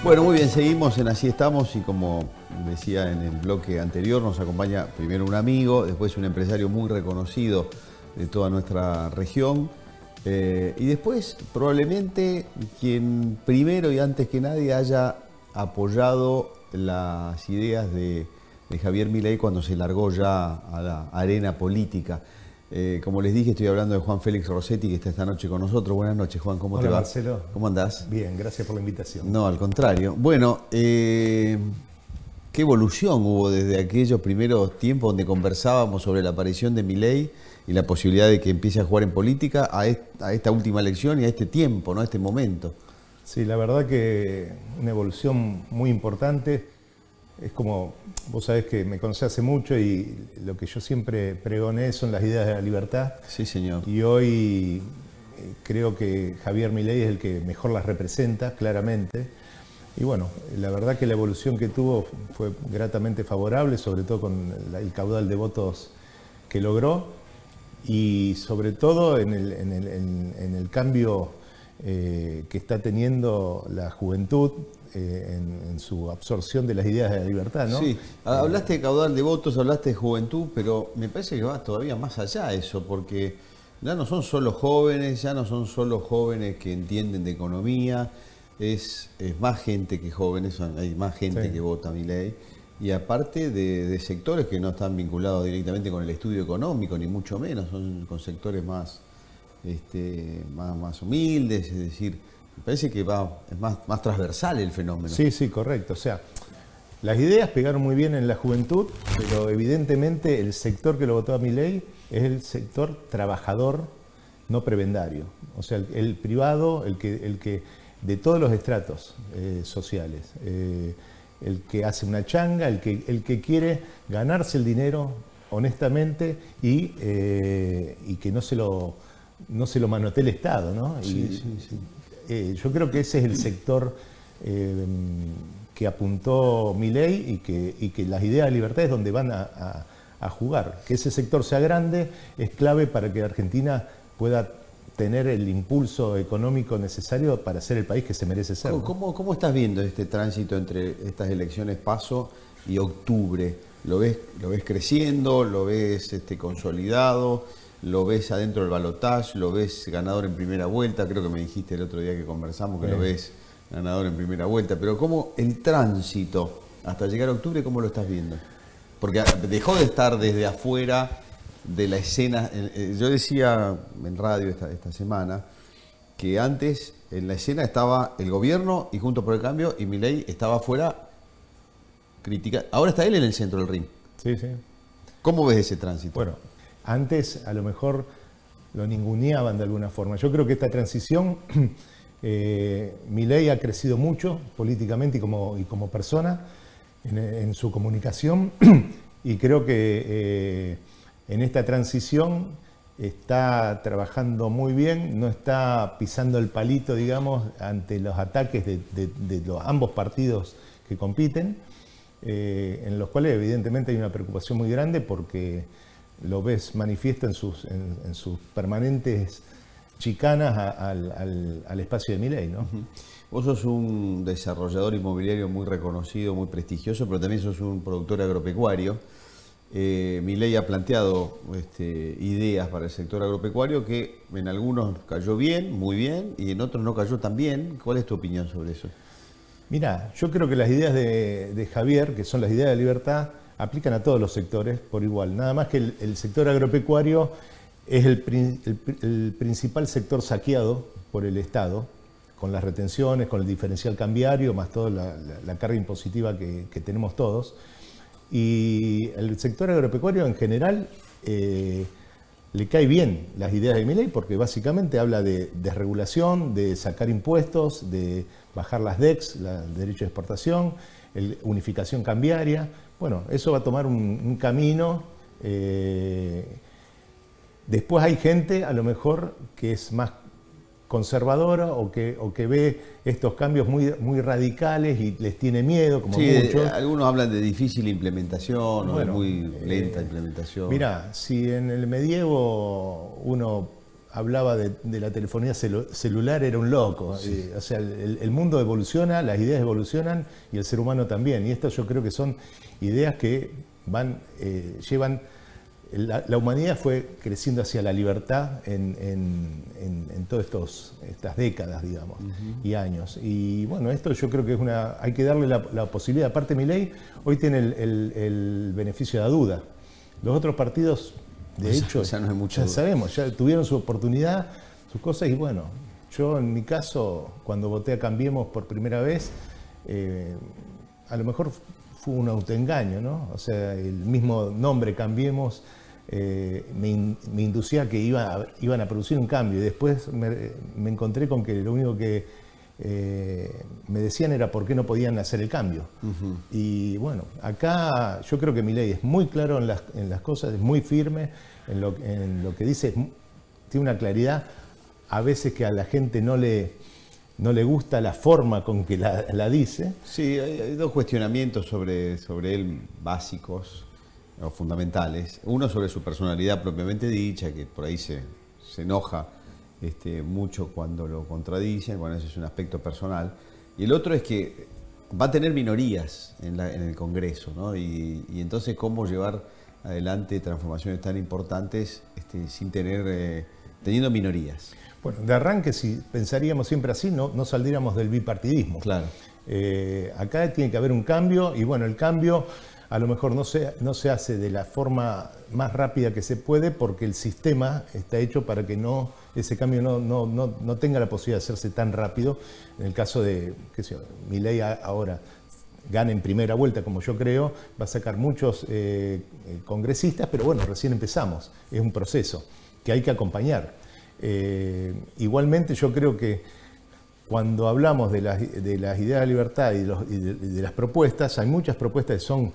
Bueno, muy bien, seguimos en Así Estamos y como decía en el bloque anterior, nos acompaña primero un amigo, después un empresario muy reconocido de toda nuestra región y después probablemente quien primero y antes que nadie haya apoyado las ideas de Javier Milei cuando se largó ya a la arena política. Como les dije, estoy hablando de Juan Félix Rossetti, que está esta noche con nosotros. Buenas noches, Juan, ¿cómo te va? Hola, Marcelo. ¿Cómo andás? Bien, gracias por la invitación. No, al contrario. Bueno, ¿qué evolución hubo desde aquellos primeros tiempos donde conversábamos sobre la aparición de Milei y la posibilidad de que empiece a jugar en política a esta última elección y a este tiempo, ¿no? A este momento? Sí, la verdad que una evolución muy importante. Es como, vos sabés que me conocés hace mucho y lo que yo siempre pregoné son las ideas de la libertad. Sí, señor. Y hoy creo que Javier Milei es el que mejor las representa, claramente. Y bueno, la verdad que la evolución que tuvo fue gratamente favorable, sobre todo con el caudal de votos que logró y sobre todo en el cambio que está teniendo la juventud en su absorción de las ideas de la libertad, ¿no? Sí, hablaste de caudal de votos, hablaste de juventud, pero me parece que va todavía más allá eso, porque ya no son solo jóvenes, ya no son solo jóvenes que entienden de economía, es más gente que jóvenes, hay más gente Sí. que vota Milei, y aparte de sectores que no están vinculados directamente con el estudio económico, ni mucho menos, son con sectores más humildes, es decir, me parece que es más transversal el fenómeno. Sí, sí, correcto. O sea, las ideas pegaron muy bien en la juventud, pero evidentemente el sector que lo votó a Milei es el sector trabajador, no prebendario. O sea, el privado, el que de todos los estratos sociales, el que hace una changa, el que quiere ganarse el dinero honestamente y que no se lo manotee el Estado, ¿no? Sí, sí, sí. Yo creo que ese es el sector que apuntó Milei y que las ideas de libertad es donde van a jugar. Que ese sector sea grande es clave para que Argentina pueda tener el impulso económico necesario para ser el país que se merece ser. ¿Cómo estás viendo este tránsito entre estas elecciones PASO y octubre? ¿Lo ves creciendo? ¿Lo ves consolidado? ¿Lo ves adentro del balotaje? ¿Lo ves ganador en primera vuelta? Creo que me dijiste el otro día que conversamos que lo ves ganador en primera vuelta. Pero ¿cómo el tránsito hasta llegar a octubre, cómo lo estás viendo? Porque dejó de estar desde afuera de la escena. Yo decía en radio esta semana que antes en la escena estaba el gobierno y Juntos por el Cambio y Milei estaba afuera criticando. Ahora está él en el centro del ring. Sí, sí. ¿Cómo ves ese tránsito? Bueno, antes a lo mejor lo ninguneaban de alguna forma. Yo creo que esta transición, Milei ha crecido mucho políticamente y como persona en su comunicación y creo que en esta transición está trabajando muy bien, no está pisando el palito, digamos, ante los ataques de los ambos partidos que compiten, en los cuales evidentemente hay una preocupación muy grande porque lo ves manifiesto en sus permanentes chicanas al espacio de Milei, ¿no? Vos sos un desarrollador inmobiliario muy reconocido, muy prestigioso, pero también sos un productor agropecuario. Milei ha planteado ideas para el sector agropecuario que en algunos cayó bien, muy bien, y en otros no cayó tan bien. ¿Cuál es tu opinión sobre eso? Mira, yo creo que las ideas de Javier, que son las ideas de libertad, aplican a todos los sectores por igual. Nada más que el sector agropecuario es el principal sector saqueado por el Estado, con las retenciones, con el diferencial cambiario, más toda la carga impositiva que tenemos todos. Y el sector agropecuario en general le cae bien las ideas de Milei porque básicamente habla de desregulación, de sacar impuestos, de bajar las DEX, derecho de exportación, unificación cambiaria. Bueno, eso va a tomar un camino. Después hay gente, a lo mejor, que es más conservadora o que ve estos cambios muy radicales y les tiene miedo, como sí, muchos. Algunos hablan de difícil implementación o de Bueno, muy lenta implementación. Mirá, si en el medievo uno hablaba de la telefonía celular era un loco. Sí. O sea, el mundo evoluciona, las ideas evolucionan y el ser humano también. Y estas yo creo que son ideas que llevan... La humanidad fue creciendo hacia la libertad en todas estas décadas, digamos, y años. Y bueno, esto yo creo que hay que darle la posibilidad. Aparte, Milei hoy tiene el beneficio de la duda. Los otros partidos, de hecho, ya no hay mucha ya duda. sabemos, ya tuvieron su oportunidad, sus cosas, y bueno, yo en mi caso, cuando voté a Cambiemos por primera vez, a lo mejor fue un autoengaño, ¿no? O sea, el mismo nombre Cambiemos me inducía que iban a producir un cambio, y después me encontré con que lo único que me decían era por qué no podían hacer el cambio. Y bueno, acá yo creo que Milei es muy claro en las cosas, es muy firme en lo que dice, tiene una claridad a veces que a la gente no le gusta la forma con que la dice. Sí, hay dos cuestionamientos sobre él básicos o fundamentales. Uno sobre su personalidad propiamente dicha, que por ahí se enoja mucho cuando lo contradicen, bueno, ese es un aspecto personal. Y el otro es que va a tener minorías en el Congreso, ¿no? Y entonces, ¿cómo llevar adelante transformaciones tan importantes teniendo minorías? Bueno, de arranque, si pensaríamos siempre así, no saldríamos del bipartidismo. Claro. Acá tiene que haber un cambio, y bueno, el cambio a lo mejor no se hace de la forma más rápida que se puede, porque el sistema está hecho para que ese cambio no tenga la posibilidad de hacerse tan rápido. En el caso de, Milei ahora gana en primera vuelta, como yo creo, va a sacar muchos congresistas, pero bueno, recién empezamos, es un proceso que hay que acompañar. Igualmente yo creo que cuando hablamos de las ideas de libertad y de las propuestas, hay muchas propuestas que son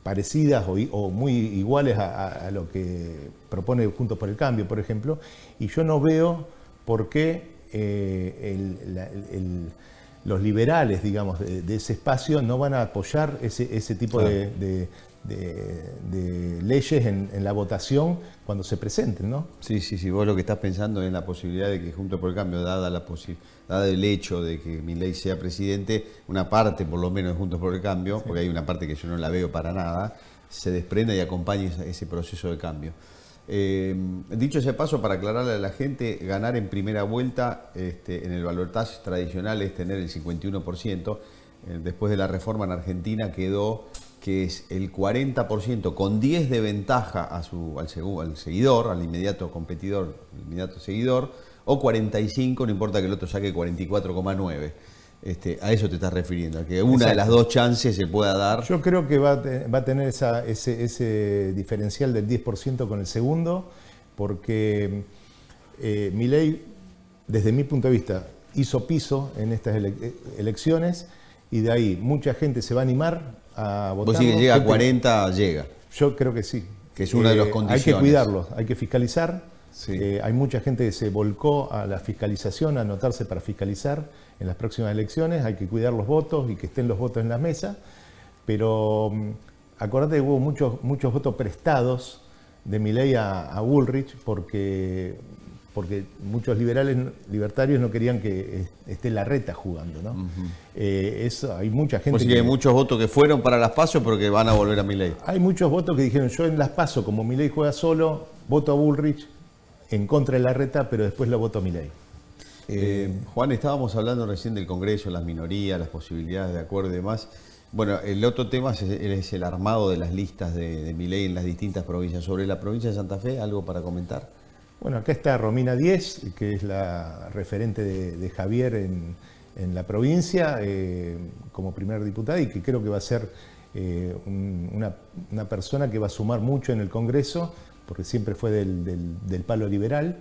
parecidas o muy iguales a lo que propone Juntos por el Cambio, por ejemplo, y yo no veo por qué los liberales, digamos, de ese espacio no van a apoyar ese tipo de leyes en la votación cuando se presenten, ¿no? Sí, vos lo que estás pensando es en la posibilidad de que Juntos por el Cambio, dada el hecho de que Milei sea presidente, una parte por lo menos de Juntos por el Cambio, porque hay una parte que yo no la veo para nada, se desprenda y acompañe ese proceso de cambio. Dicho ese paso, para aclararle a la gente, ganar en primera vuelta en el balotaje tradicional es tener el 51%. Después de la reforma en Argentina quedó que es el 40% con 10 de ventaja al seguidor, al inmediato competidor, al inmediato seguidor, o 45, no importa que el otro saque 44,9. A eso te estás refiriendo, a que una Exacto. de las dos chances se pueda dar. Yo creo que va a tener ese diferencial del 10% con el segundo, porque Milei, desde mi punto de vista, hizo piso en estas elecciones, y de ahí mucha gente se va a animar a votar. Vos si llega a 40, llega. Yo creo que sí. Que es una de las condiciones. Hay que cuidarlos, hay que fiscalizar. Sí. Hay mucha gente que se volcó a la fiscalización, a anotarse para fiscalizar en las próximas elecciones. Hay que cuidar los votos y que estén los votos en la mesa. Pero acordate que hubo muchos votos prestados de Milei a Bullrich porque muchos libertarios no querían que esté Larreta jugando, ¿no? Hay mucha gente. Pues sí, hay muchos votos que fueron para las PASO pero que van a volver a Milei. Hay muchos votos que dijeron, yo en las PASO, como Milei juega solo, voto a Bullrich en contra de Larreta, pero después lo voto a Milei. Juan, estábamos hablando recién del Congreso, las minorías, las posibilidades de acuerdo y demás. Bueno, el otro tema es el armado de las listas de Milei en las distintas provincias. Sobre la provincia de Santa Fe, ¿algo para comentar? Bueno, acá está Romina Díez, que es la referente de Javier en la provincia, como primer diputada, y que creo que va a ser una persona que va a sumar mucho en el Congreso, porque siempre fue del palo liberal.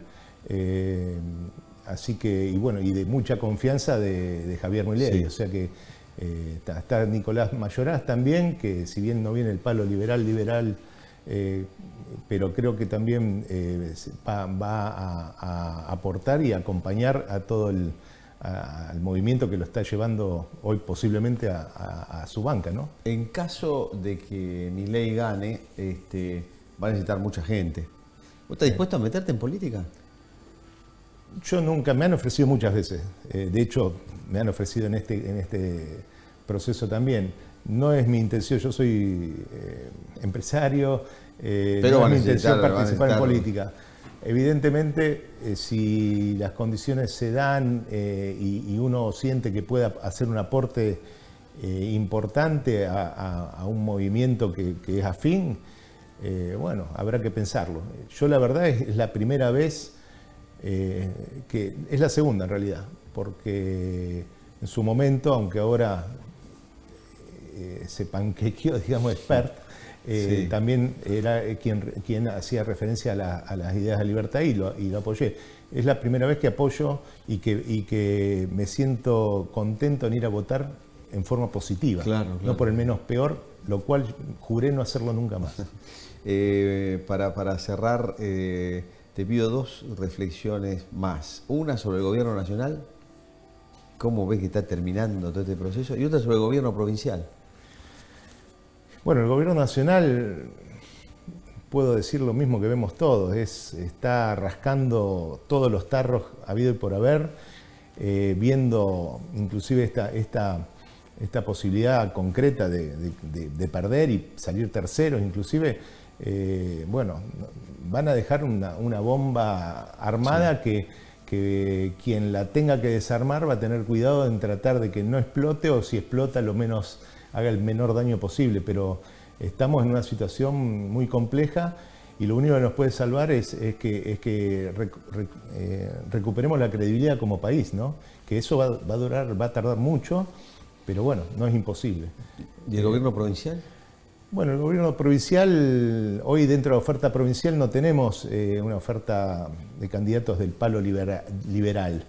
Así que, y de mucha confianza de Javier Milei. Sí. O sea que está Nicolás Mayoraz también, que si bien no viene el palo liberal, pero creo que también va a aportar y a acompañar a todo al movimiento que lo está llevando hoy posiblemente a su banca, ¿no? En caso de que Milei gane, va a necesitar mucha gente. ¿Vos estás dispuesto a meterte en política? Yo nunca, me han ofrecido muchas veces. De hecho, me han ofrecido en este proceso también. No es mi intención, yo soy empresario, pero no es mi intención participar en política. Evidentemente, si las condiciones se dan y uno siente que pueda hacer un aporte importante a un movimiento que es afín, bueno, habrá que pensarlo. Yo la verdad es la primera vez, que es la segunda en realidad, porque en su momento, aunque ahora se panquequeó, digamos, expert, sí, también era quien hacía referencia a las ideas de libertad y lo apoyé. Es la primera vez que apoyo y que me siento contento en ir a votar en forma positiva, claro. No por el menos peor, lo cual juré no hacerlo nunca más. Para cerrar, te pido dos reflexiones más. Una sobre el gobierno nacional, cómo ves que está terminando todo este proceso, y otra sobre el gobierno provincial. Bueno, el gobierno nacional, puedo decir lo mismo que vemos todos, está rascando todos los tarros habido y por haber, viendo inclusive esta posibilidad concreta de perder y salir terceros, inclusive, bueno, van a dejar una bomba armada, sí, que quien la tenga que desarmar va a tener cuidado en tratar de que no explote, o si explota haga el menor daño posible, pero estamos en una situación muy compleja y lo único que nos puede salvar es que recuperemos la credibilidad como país, ¿no? Que eso va a tardar mucho, pero bueno, no es imposible. ¿Y el gobierno provincial? Bueno, el gobierno provincial, hoy dentro de la oferta provincial no tenemos una oferta de candidatos del palo liberal.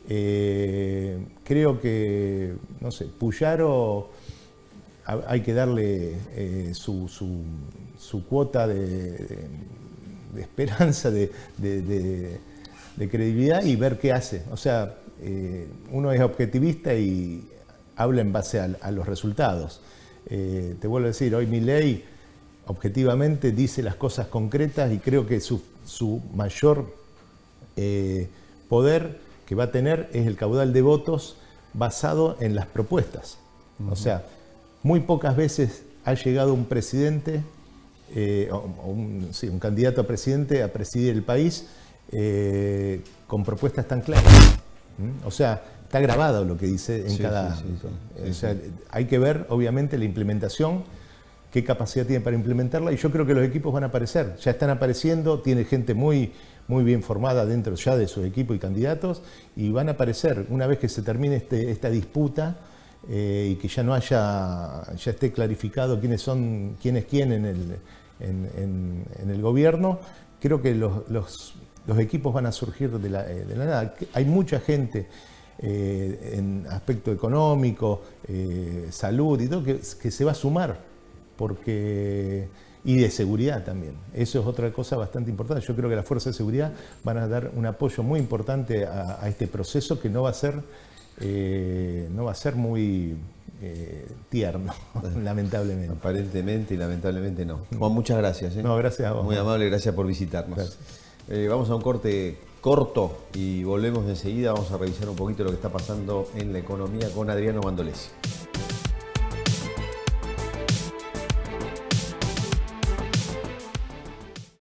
Creo que, no sé, Puyaro hay que darle su cuota de esperanza, de credibilidad y ver qué hace. O sea, uno es objetivista y habla en base a los resultados. Te vuelvo a decir, hoy Milei objetivamente dice las cosas concretas y creo que su mayor poder que va a tener es el caudal de votos basado en las propuestas. O sea, muy pocas veces ha llegado un presidente, un candidato a presidente a presidir el país con propuestas tan claras. O sea, está grabado lo que dice en cada ámbito. O sea, hay que ver, obviamente, la implementación, qué capacidad tiene para implementarla, y yo creo que los equipos van a aparecer. Ya están apareciendo, tiene gente muy bien formada dentro ya de sus equipos y candidatos, y van a aparecer una vez que se termine esta disputa y que ya esté clarificado quién es quién en el gobierno. Creo que los equipos van a surgir de la nada. Hay mucha gente en aspecto económico, salud y todo, que se va a sumar, y de seguridad también. Eso es otra cosa bastante importante. Yo creo que las fuerzas de seguridad van a dar un apoyo muy importante a este proceso, que no va a ser muy tierno, lamentablemente. Aparentemente y lamentablemente no. Juan, muchas gracias. No, gracias a vos. Muy amable, gracias por visitarnos. Vamos a un corte corto y volvemos enseguida. Vamos a revisar un poquito lo que está pasando en la economía con Adriano Mandolesi.